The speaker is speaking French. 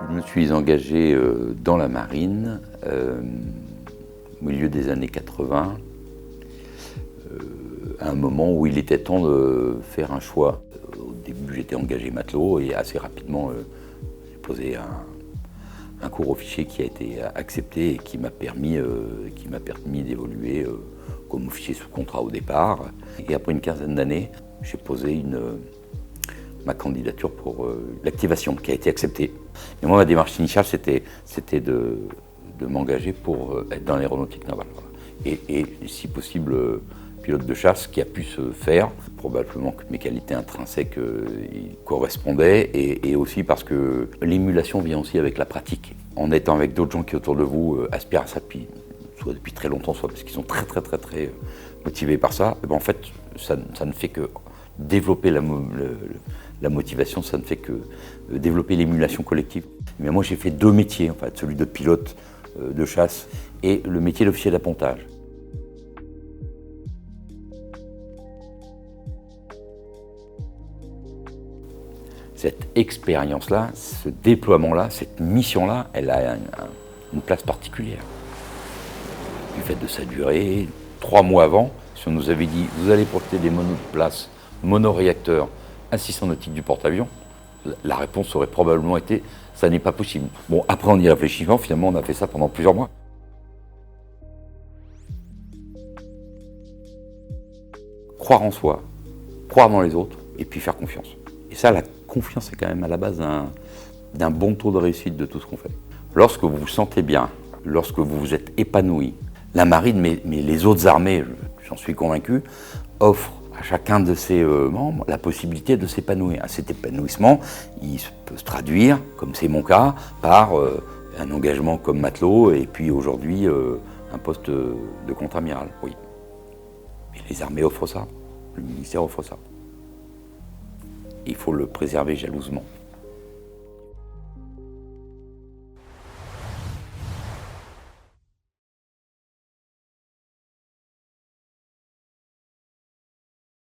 Je me suis engagé dans la marine au milieu des années 80, à un moment où il était temps de faire un choix. Au début, j'étais engagé matelot et assez rapidement, j'ai posé un cours officier qui a été accepté et qui m'a permis d'évoluer comme officier sous contrat au départ. Et après une quinzaine d'années, j'ai posé ma candidature pour l'activation qui a été acceptée. Et moi, ma démarche initiale, c'était de m'engager pour être dans l'aéronautique navale. Voilà. Et si possible, pilote de chasse, qui a pu se faire. Probablement que mes qualités intrinsèques y correspondaient, et aussi parce que l'émulation vient aussi avec la pratique. En étant avec d'autres gens qui autour de vous aspirent à ça, soit depuis très longtemps, soit parce qu'ils sont très motivés par ça, et ben en fait, ça ne fait que développer la motivation, ça ne fait que développer l'émulation collective. Mais moi, j'ai fait deux métiers, en fait, celui de pilote de chasse et le métier d'officier d'appontage. Cette expérience-là, ce déploiement-là, cette mission-là, elle a une place particulière. Du fait de sa durée, 3 mois avant, si on nous avait dit « vous allez porter des monoplaces, monoréacteurs, assistants nautiques du porte-avions », la réponse aurait probablement été « ça n'est pas possible ». Bon, après en y réfléchissant, finalement on a fait ça pendant plusieurs mois. Croire en soi, croire dans les autres, et puis faire confiance. Et ça, la confiance est quand même à la base d'un bon taux de réussite de tout ce qu'on fait. Lorsque vous vous sentez bien, lorsque vous vous êtes épanoui, la marine, mais les autres armées, j'en suis convaincu, offrent à chacun de ses membres la possibilité de s'épanouir. Cet épanouissement, il peut se traduire, comme c'est mon cas, par un engagement comme matelot et puis aujourd'hui un poste de contre-amiral. Oui. Mais les armées offrent ça, le ministère offre ça. Il faut le préserver jalousement.